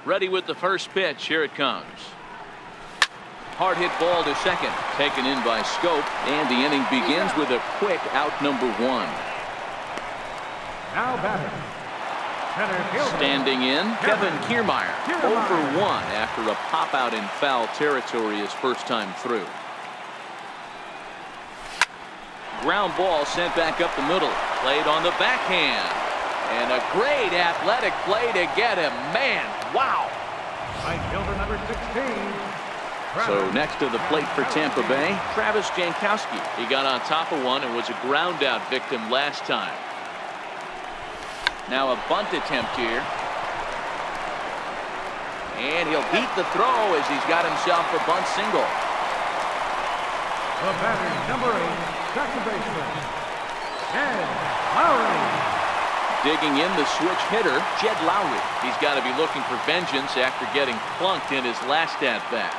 Ready with the first pitch. Here it comes. Hard hit ball to second. Taken in by Scope. And the inning begins with a quick out number 1. Now batting. Standing in, Kevin Kiermaier. 0 for 1 after a pop out in foul territory his first time through. Ground ball sent back up the middle. Played on the backhand. And a great athletic play to get him. Man, wow. Right fielder number 16. So next to the plate for Tampa Bay, Travis Jankowski. He got on top of one and was a ground out victim last time. Now a bunt attempt here. And he'll beat the throw as he's got himself a bunt single. The batter, number 8, second baseman, Jed Lowry. Digging in the switch hitter, Jed Lowry. He's got to be looking for vengeance after getting plunked in his last at-bat.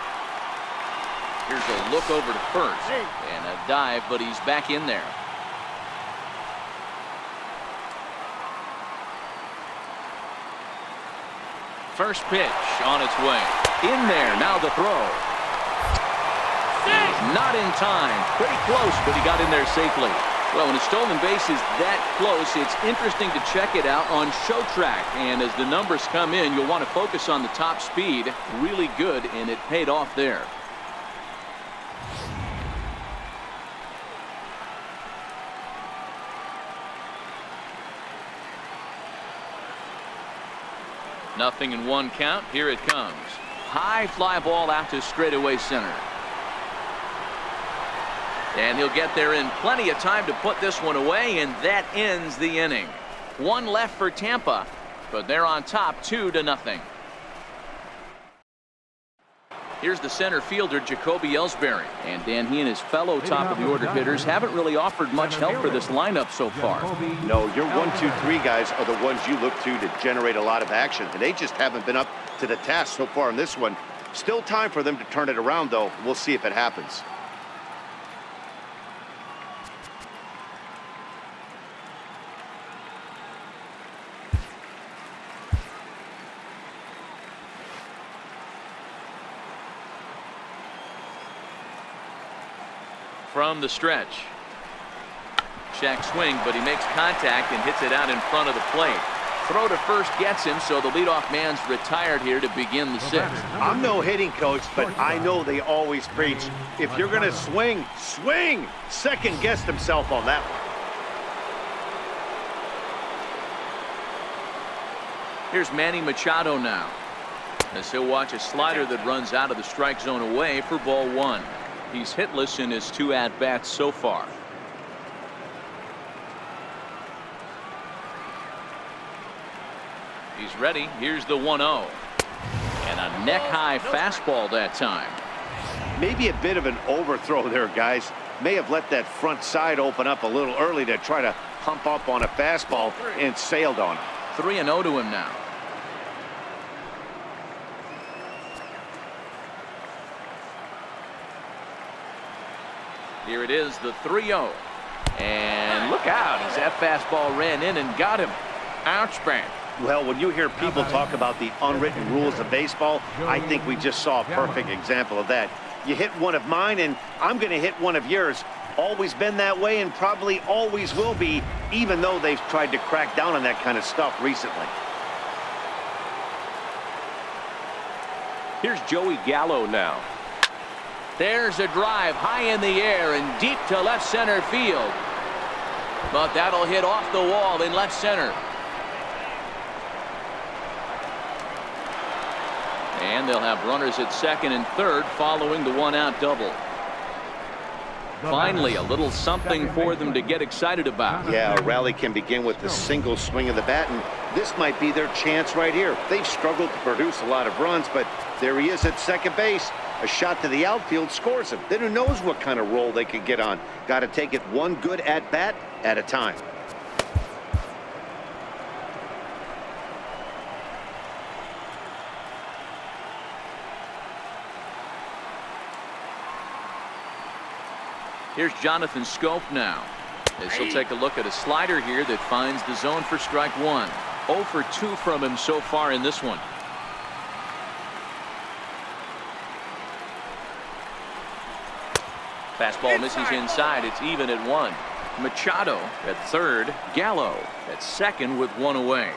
Here's a look over to first. And a dive, but he's back in there. First pitch on its way. In there. Now the throw. Not in time. Pretty close, but he got in there safely. Well, when a stolen base is that close, it's interesting to check it out on Show Track. And as the numbers come in, you'll want to focus on the top speed. Really good, and it paid off there. Nothing in 1 count. Here it comes. High fly ball out to straightaway center. And he'll get there in plenty of time to put this one away, and that ends the inning. 1 left for Tampa, but they're on top 2-0. Here's the center fielder, Jacoby Ellsbury. And Dan, he and his fellow top-of-the-order hitters haven't really offered much help for this lineup so far. No, your 1, 2, 3 guys are the ones you look to generate a lot of action, and they just haven't been up to the task so far in this one. Still time for them to turn it around, though. We'll see if it happens. From the stretch. Check swing, but he makes contact and hits it out in front of the plate. Throw to first gets him, so the leadoff man's retired here to begin the 6th. I'm no hitting coach, but I know they always preach, if you're going to swing, swing! Second guessed himself on that one. Here's Manny Machado now, as he'll watch a slider that runs out of the strike zone away for ball 1. He's hitless in his 2 at-bats so far. He's ready. Here's the 1-0. And a neck-high fastball that time. Maybe a bit of an overthrow there, guys. May have let that front side open up a little early to try to hump up on a fastball and sailed on it. 3-0 to him now. Here it is, the 3-0. And look out, as that fastball ran in and got him. Ouch, bang. Well, when you hear people talk about the unwritten rules of baseball, I think we just saw a perfect example of that. You hit one of mine, and I'm going to hit one of yours. Always been that way and probably always will be, even though they've tried to crack down on that kind of stuff recently. Here's Joey Gallo now. There's a drive high in the air and deep to left center field. But that'll hit off the wall in left center. And they'll have runners at second and third following the 1-out double. Finally, a little something for them to get excited about. Yeah, a rally can begin with a single swing of the bat, and this might be their chance right here. They've struggled to produce a lot of runs, but there he is at second base. A shot to the outfield scores him. Then who knows what kind of roll they could get on. Got to take it one good at-bat at a time. Here's Jonathan Scope now, as he'll take a look at a slider here that finds the zone for strike 1. 0 for 2 from him so far in this one. Fastball misses inside. It's even at 1. Machado at third. Gallo at second with 1 away.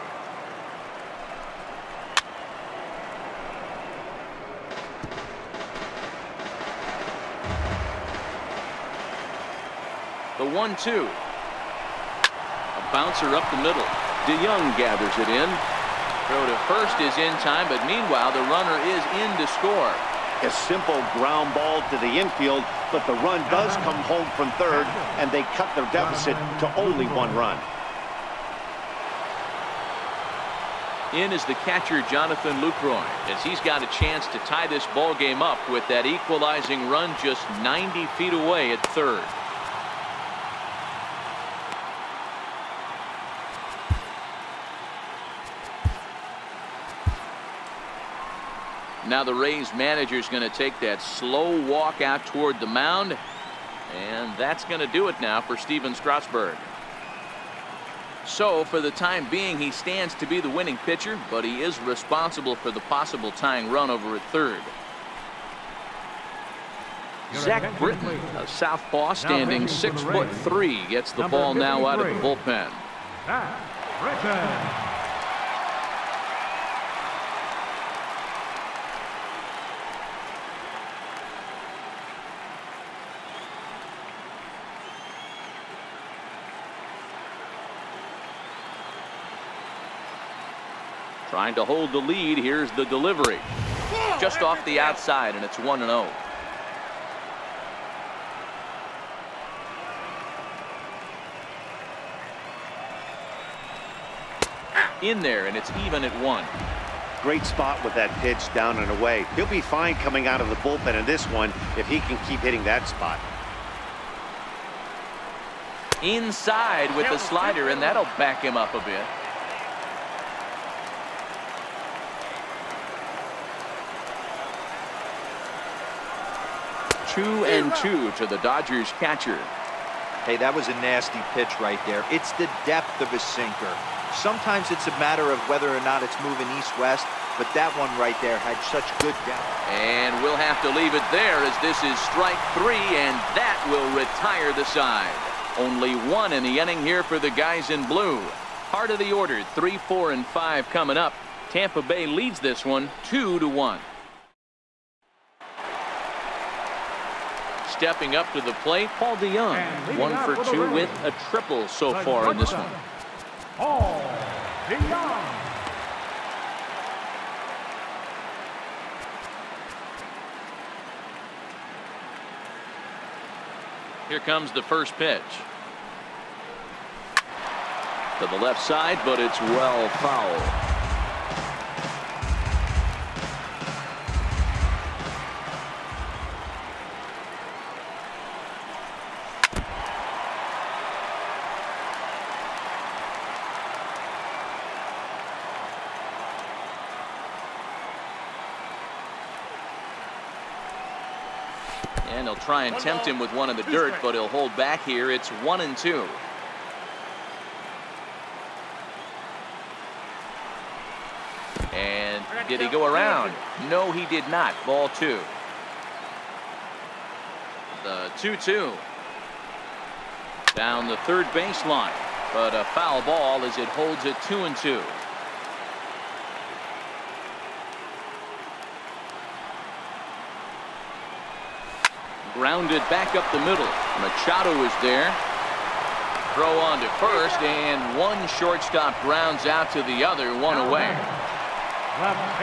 The 1-2. A bouncer up the middle. DeYoung gathers it in. Throw to first is in time, but meanwhile the runner is in to score. A simple ground ball to the infield, but the run does come home from third, and they cut their deficit to only 1 run. In is the catcher Jonathan Lucroy, as he's got a chance to tie this ball game up with that equalizing run just 90 feet away at third. Now the Rays manager is going to take that slow walk out toward the mound, and that's going to do it now for Steven Strasburg. So for the time being, he stands to be the winning pitcher, but he is responsible for the possible tying run over at third. Zach Britton, a southpaw standing 6'3", gets the ball now out of the bullpen. Zach Britton. Trying to hold the lead. Here's the delivery. Just off the outside, and it's 1-0. In there, and it's even at 1. Great spot with that pitch down and away. He'll be fine coming out of the bullpen in this one if he can keep hitting that spot. Inside with the slider, and that'll back him up a bit. Two and 2 to the Dodgers catcher. Hey, that was a nasty pitch right there. It's the depth of a sinker. Sometimes it's a matter of whether or not it's moving east-west, but that one right there had such good depth. And we'll have to leave it there, as this is strike 3, and that will retire the side. Only 1 in the inning here for the guys in blue. Heart of the order, 3, 4, and 5 coming up. Tampa Bay leads this one 2-1. Stepping up to the plate, Paul DeYoung, 1 for 2 with a triple so far in this one. Paul DeYoung. Here comes the first pitch. To the left side, but it's well foul. And he'll try and tempt him with one in the dirt, but he'll hold back here. It's 1-2. And did he go around? No, he did not. Ball 2. The 2-2. Down the third baseline, but a foul ball as it holds it 2-2. Grounded back up the middle. Machado is there. Throw on to first, and one shortstop grounds out to the other, 1 away.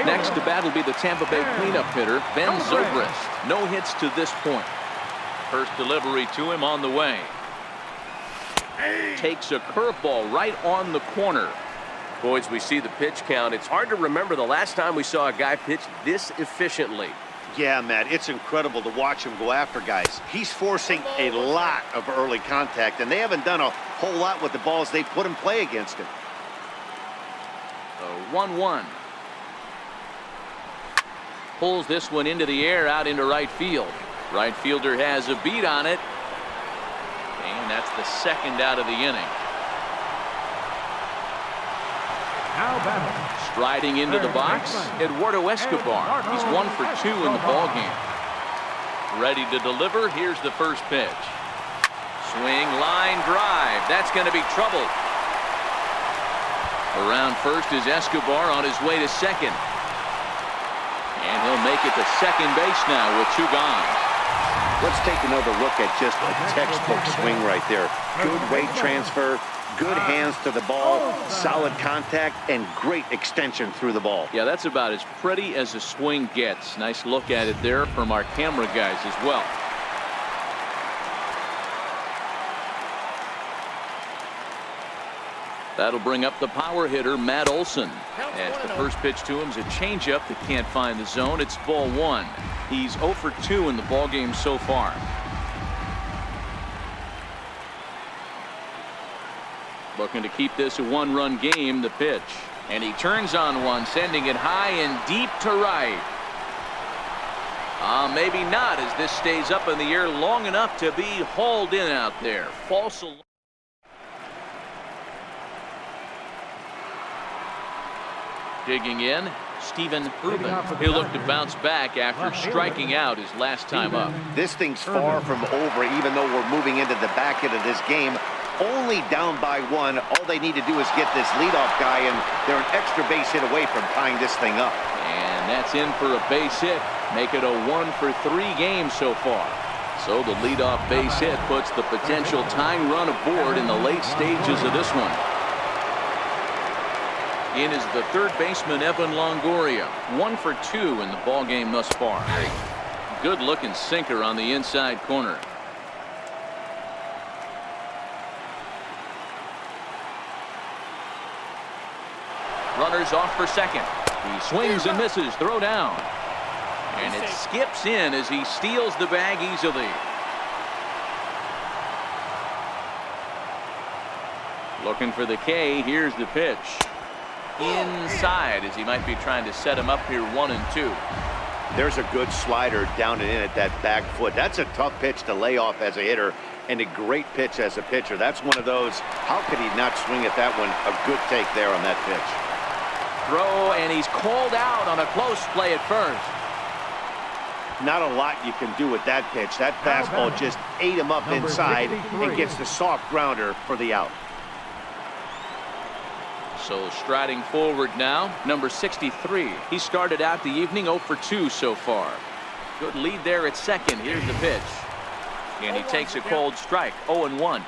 Next to bat will be the Tampa Bay cleanup hitter, Ben Zobrist. No hits to this point. First delivery to him on the way. Takes a curveball right on the corner. Boys, we see the pitch count. It's hard to remember the last time we saw a guy pitch this efficiently. Yeah, Matt, it's incredible to watch him go after guys. He's forcing a lot of early contact, and they haven't done a whole lot with the balls they put in play against him. 1-1. Pulls this one into the air out into right field. Right fielder has a beat on it, and that's the second out of the inning. Now batting. Striding into the box, Eduardo Escobar. He's 1 for 2 in the ballgame. Ready to deliver. Here's the first pitch. Swing, line drive. That's going to be trouble. Around first is Escobar on his way to second. And he'll make it to second base now with 2 gone. Let's take another look at just a textbook swing right there. Good weight transfer, good hands to the ball, solid contact, and great extension through the ball. Yeah, that's about as pretty as a swing gets. Nice look at it there from our camera guys as well. That'll bring up the power hitter, Matt Olson. As the first pitch to him is a changeup that can't find the zone. It's ball 1. He's 0 for 2 in the ballgame so far. Looking to keep this a 1-run game. The pitch. And he turns on one, sending it high and deep to right. Maybe not, as this stays up in the air long enough to be hauled in out there. False alarm. Digging in, Stephen Urban. He'll look to bounce back after striking out his last time up. This thing's far from over, even though we're moving into the back end of this game. Only down by 1. All they need to do is get this leadoff guy, and they're an extra base hit away from tying this thing up. And that's in for a base hit. Make it a 1 for 3 game so far. So the leadoff base hit puts the potential tying run aboard in the late stages of this one. In is the third baseman, Evan Longoria. 1 for 2 in the ballgame thus far. Good looking sinker on the inside corner. Runners off for second. He swings and misses. Throw down. And it skips in as he steals the bag easily. Looking for the K. Here's the pitch. Inside, as he might be trying to set him up here 1-2. There's a good slider down and in at that back foot. That's a tough pitch to lay off as a hitter, and a great pitch as a pitcher. That's one of those, how could he not swing at that one? A good take there on that pitch. Throw, and he's called out on a close play at first. Not a lot you can do with that pitch. That fastball just ate him up inside and gets the soft grounder for the out. So striding forward now, number 63. He started out the evening 0 for 2 so far. Good lead there at second. Here's the pitch. And he takes a cold strike. 0-1.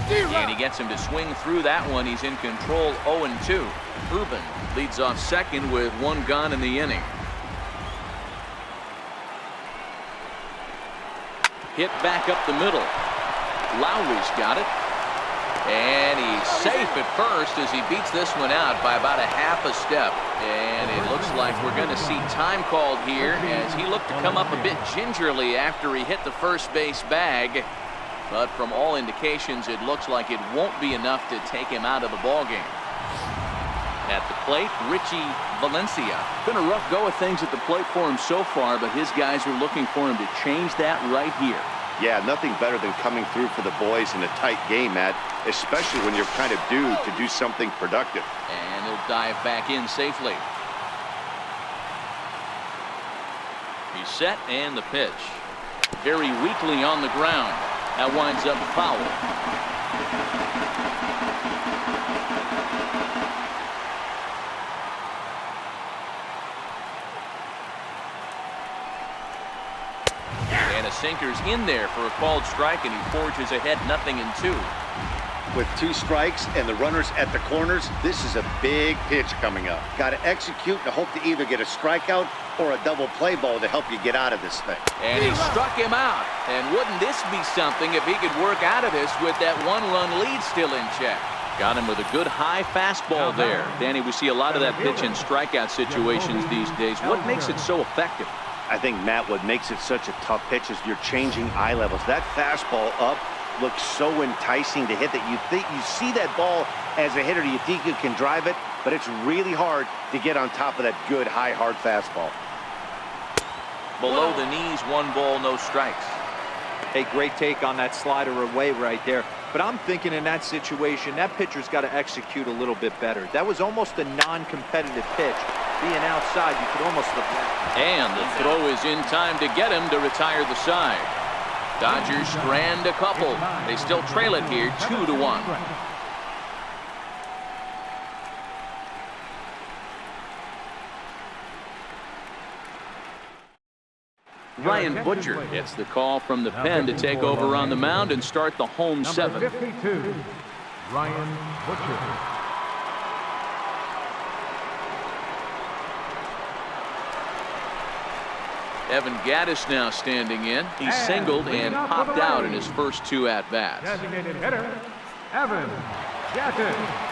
And he gets him to swing through that one. He's in control. 0-2. Urban leads off second with 1 gone in the inning. Hit back up the middle. Lowry's got it. And he's safe at first as he beats this one out by about a half a step. And it looks like we're going to see time called here as he looked to come up a bit gingerly after he hit the first base bag. But from all indications, it looks like it won't be enough to take him out of the ballgame. At the plate, Richie Valencia. Been a rough go of things at the plate for him so far, but his guys are looking for him to change that right here. Yeah, nothing better than coming through for the boys in a tight game, Matt, especially when you're kind of due to do something productive. And he'll dive back in safely. He's set, and the pitch. Very weakly on the ground. That winds up foul. Sinker's in there for a called strike, and he forges ahead 0-2. With 2 strikes and the runners at the corners, this is a big pitch coming up. Got to execute and hope to either get a strikeout or a double play ball to help you get out of this thing. And he struck him out. And wouldn't this be something if he could work out of this with that 1-run lead still in check? Got him with a good high fastball there. Danny, we see a lot of that pitch in strikeout situations these days. What makes it so effective? I think, Matt, what makes it such a tough pitch is you're changing eye levels. That fastball up looks so enticing to hit that you see that ball as a hitter, you think you can drive it, but it's really hard to get on top of that good high hard fastball. Below the knees, 1 ball, no strikes. A great take on that slider away right there. But I'm thinking in that situation, that pitcher's got to execute a little bit better. That was almost a non-competitive pitch. Being outside, you could almost have left. And the throw is in time to get him to retire the side. Dodgers strand a couple. They still trail it here 2-1. Ryan Butcher gets the call from the pen to take over on the mound and start the home seven. Number 52, Ryan Butcher. Evan Gaddis now standing in. He singled and popped out in his first 2 at-bats. Designated hitter, Evan Gattis.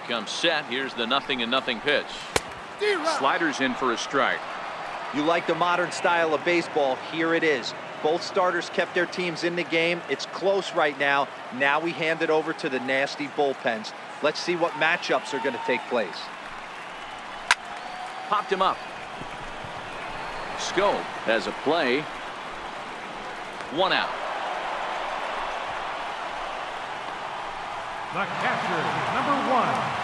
Comes set. Here's the 0-0 pitch. Sliders in for a strike. You like the modern style of baseball. Here it is. Both starters kept their teams in the game. It's close right now. Now we hand it over to the nasty bullpens. Let's see what matchups are going to take place. Popped him up. Scope has a play. 1 out. The catcher, number 1.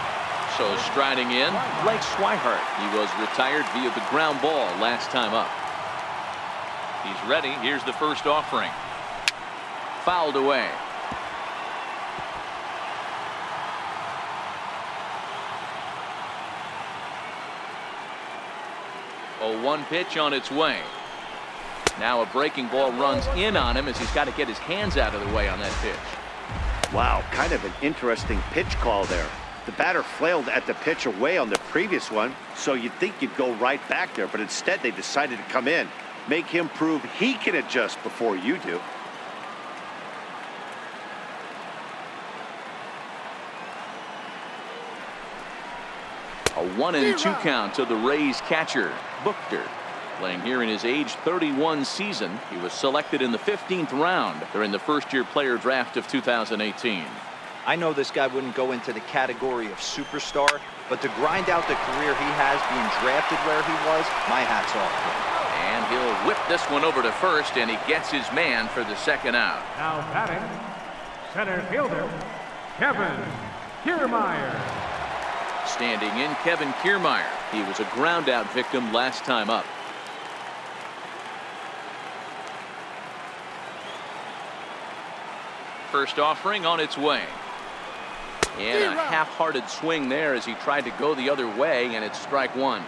So striding in, Blake Swihart. He was retired via the ground ball last time up. He's ready. Here's the first offering. Fouled away. A 1 pitch on its way. Now a breaking ball runs in on him as he's got to get his hands out of the way on that pitch. Wow, kind of an interesting pitch call there. The batter flailed at the pitch away on the previous one, so you'd think you'd go right back there, but instead they decided to come in, make him prove he can adjust before you do. A 1-2 count to the Rays catcher, Buchter. Playing here in his age 31 season. He was selected in the 15th round during the first-year player draft of 2018. I know this guy wouldn't go into the category of superstar, but to grind out the career he has being drafted where he was, my hat's off to him. And he'll whip this one over to first, and he gets his man for the second out. Now batting, center fielder, Kevin Kiermaier. Standing in, Kevin Kiermaier. He was a ground-out victim last time up. First offering on its way. And a half-hearted swing there as he tried to go the other way, and it's strike 1.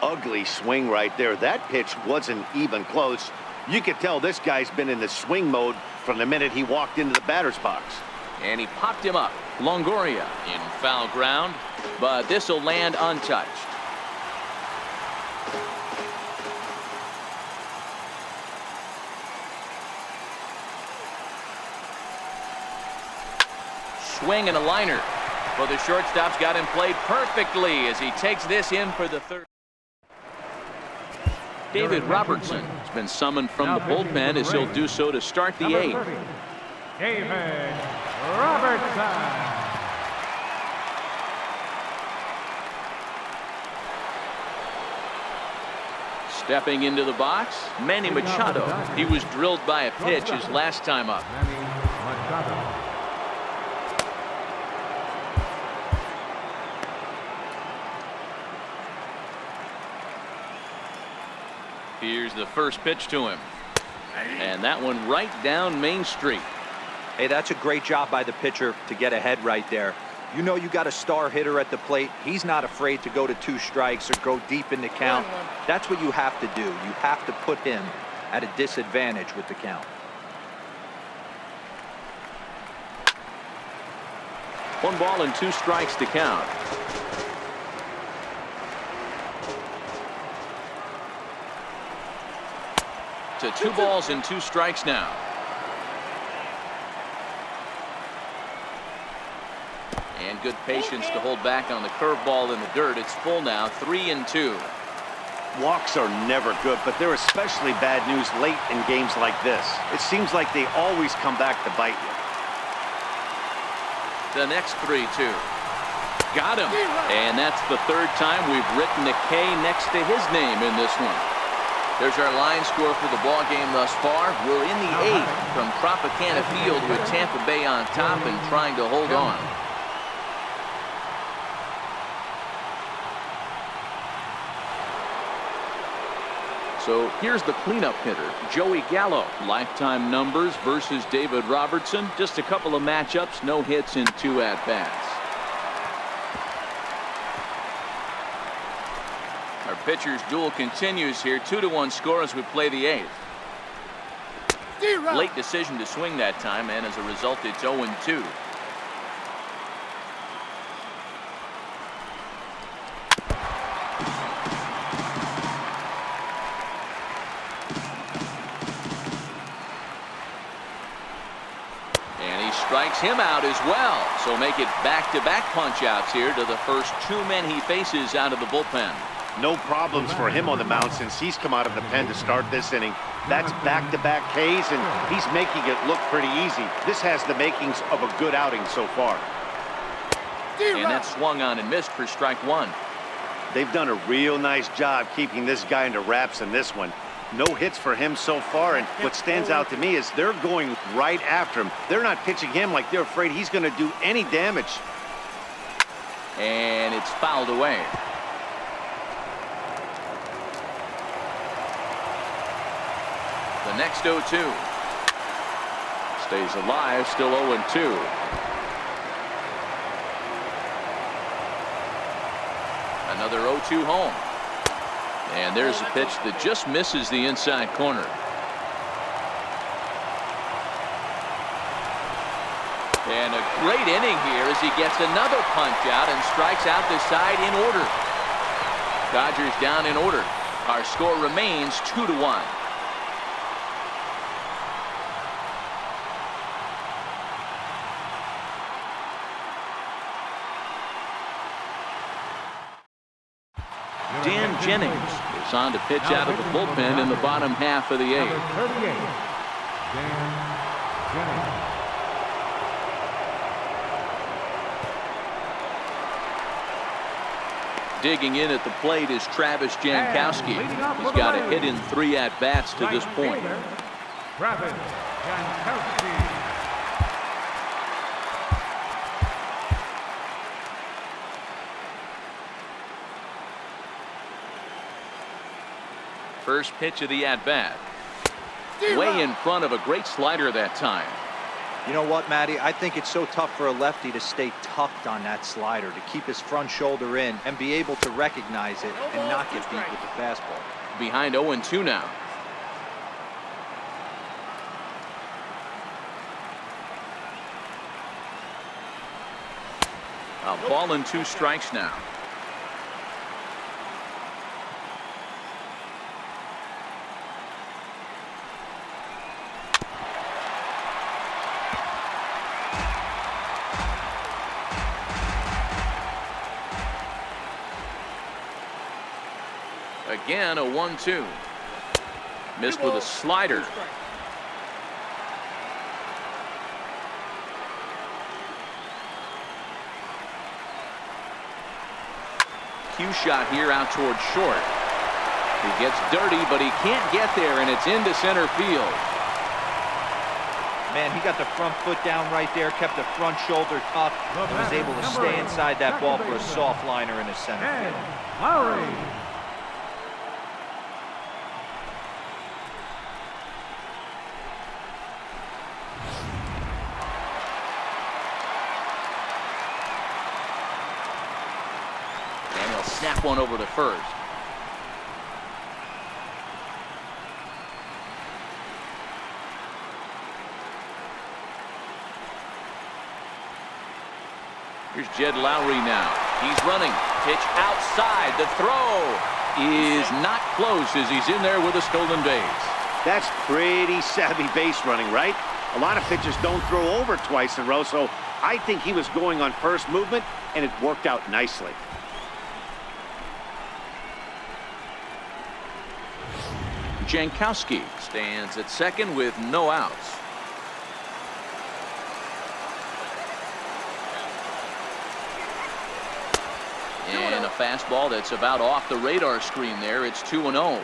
Ugly swing right there. That pitch wasn't even close. You could tell this guy's been in the swing mode from the minute he walked into the batter's box. And he popped him up. Longoria in foul ground, but this will land untouched. Swing and a liner. Well, the shortstop's got him played perfectly as he takes this in for the third. David Robertson has been summoned from the bullpen as he'll do so to start the 8th. David Robertson. Stepping into the box, Manny Machado. He was drilled by a pitch his last time up. Manny Machado. Here's the first pitch to him. And that one right down Main Street. Hey, that's a great job by the pitcher to get ahead right there. You know you got a star hitter at the plate. He's not afraid to go to 2 strikes or go deep in the count. That's what you have to do. You have to put him at a disadvantage with the count. 1 ball and 2 strikes to count. To 2 balls and 2 strikes now. And good patience to hold back on the curveball in the dirt. It's full now, 3-2. Walks are never good, but they're especially bad news late in games like this. It seems like they always come back to bite you. The next 3-2. Got him. And that's the third time we've written a K next to his name in this one. There's our line score for the ball game thus far. We're in the 8th from Tropicana Field with Tampa Bay on top and trying to hold on. So here's the cleanup hitter, Joey Gallo. Lifetime numbers versus David Robertson. Just a couple of matchups, no hits in 2 at-bats. Our pitcher's duel continues here. 2-1 score as we play the 8th. Late decision to swing that time, and as a result, it's 0-2. Strikes him out as well. So make it back-to-back punch-outs here to the first 2 men he faces out of the bullpen. No problems for him on the mound since he's come out of the pen to start this inning. That's back-to-back Ks, and he's making it look pretty easy. This has the makings of a good outing so far. And that's swung on and missed for strike 1. They've done a real nice job keeping this guy into wraps in this one. No hits for him so far, and what stands out to me is they're going right after him. They're not pitching him like they're afraid he's going to do any damage. And it's fouled away. The next 0-2. Stays alive, still 0-2. Another 0-2 home. And there's a pitch that just misses the inside corner. And a great inning here as he gets another punch out and strikes out the side in order. Dodgers down in order. Our score remains 2-1. Dan Jennings is on to pitch out of the bullpen in the bottom half of the 8th. Number 38, Dan Jennings. Digging in at the plate is Travis Jankowski. He's got a hit in 3 at-bats to this point. Travis Jankowski. First pitch of the at-bat. Way in front of a great slider that time. You know what, Matty? I think it's so tough for a lefty to stay tucked on that slider, to keep his front shoulder in and be able to recognize it and not get beat with the fastball. Behind 0-2 now. A ball and 2 strikes now. Again, a 1-2. Missed with a slider. Cue shot here out towards short. He gets dirty, but he can't get there, and it's into center field. Man, he got the front foot down right there, kept the front shoulder tucked, and was able to stay inside that ball for a soft liner in the center field. Lowry. Snap one over to first. Here's Jed Lowry now. He's running. Pitch outside. The throw is not close as he's in there with a stolen base. That's pretty savvy base running, right? A lot of pitchers don't throw over twice in a row, so I think he was going on first movement, and it worked out nicely. Jankowski stands at second with no outs. And a fastball that's about off the radar screen there. It's 2-0.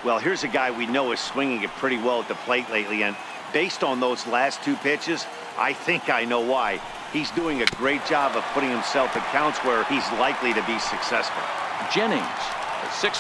Well, here's a guy we know is swinging it pretty well at the plate lately, and based on those last two pitches, I think I know why. He's doing a great job of putting himself in counts where he's likely to be successful. Jennings, a 6